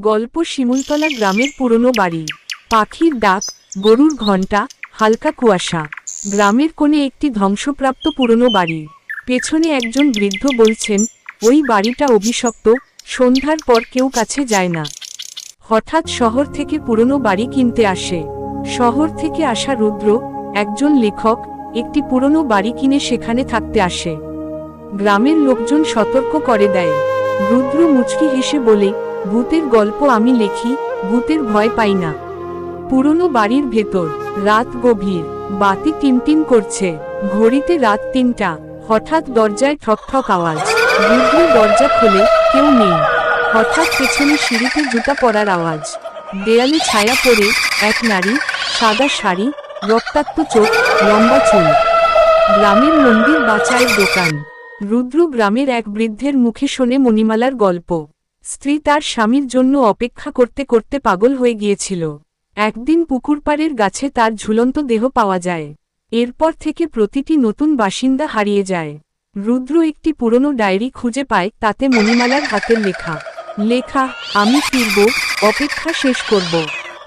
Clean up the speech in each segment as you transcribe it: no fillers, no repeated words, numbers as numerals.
গল্প শিমুলতলা গ্রামের পুরনো বাড়ি। পাখির ডাক, গরুর ঘণ্টা, হালকা কুয়াশা। গ্রামের কোণে একটি ধ্বংসপ্রাপ্ত পুরনো বাড়ি। পেছনে একজন বৃদ্ধ বলছেন, ওই বাড়িটা অভিশপ্ত, সন্ধ্যার পর কেউ কাছে যায় না। হঠাৎ শহর থেকে পুরনো বাড়ি কিনতে আসে। শহর থেকে আসা রুদ্র, একজন লেখক, একটি পুরনো বাড়ি কিনে সেখানে থাকতে আসে। গ্রামের লোকজন সতর্ক করে দেয়। রুদ্র মুচকি হেসে বলে, ভূতের গল্প আমি লেখি, ভূতের ভয় পাই না। পুরনো বাড়ির ভেতর রাত গভীর, বাতি টিমটিম করছে। ঘড়িতে রাত ৩টা। হঠাৎ দরজায় ঠক ঠক আওয়াজ। রুদ্র দরজা খোলে, কেউ নেই। হঠাৎ পেছনে সিঁড়িতে জুতা পরার আওয়াজ। দেয়ালে ছায়া পড়ে এক নারী, সাদা শাড়ি, রক্তাক্ত চোখ, লম্বা চুল। গ্রামের মন্দির বা চায়ের দোকান। রুদ্র গ্রামের এক বৃদ্ধের মুখে শোনে মণিমালার গল্প। স্ত্রী তার স্বামীর জন্য অপেক্ষা করতে করতে পাগল হয়ে গিয়েছিল। একদিন পুকুরপাড়ের গাছে তার ঝুলন্ত দেহ পাওয়া যায়। এরপর থেকে প্রতিটি নতুন বাসিন্দা হারিয়ে যায়। রুদ্র একটি পুরনো ডায়েরি খুঁজে পায়, তাতে মণিমালার হাতের লেখা, আমি ফিরব, অপেক্ষা শেষ করব।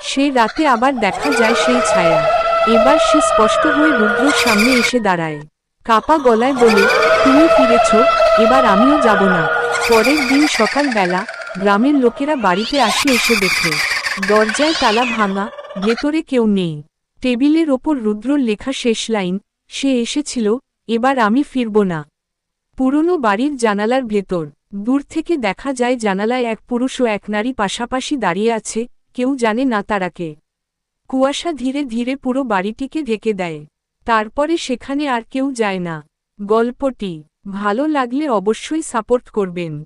সে রাতে আবার দেখা যায় সেই ছায়া। এবার সে স্পষ্ট হয়ে রুদ্রর সামনে এসে দাঁড়ায়। কাপা গলায় বলে, তুমি ফিরেছ, এবার আমিও যাব না। পরের দিন সকালবেলা গ্রামের লোকেরা বাড়িতে এসে দেখে দরজায় তালা ভাঙা, ভেতরে কেউ নেই। টেবিলের ওপর রুদ্রর লেখা শেষ লাইন, সে এসেছিল, এবার আমি ফিরব না। পুরনো বাড়ির জানালার ভেতর দূর থেকে দেখা যায় জানালায় এক পুরুষ ও এক নারী পাশাপাশি দাঁড়িয়ে আছে, কেউ জানে না তারা কে। কুয়াশা ধীরে ধীরে পুরো বাড়িটিকে ঢেকে দেয়। তারপরে সেখানে আর কেউ যায় না। গল্পটি ভালো লাগলে অবশ্যই সাপোর্ট করবেন।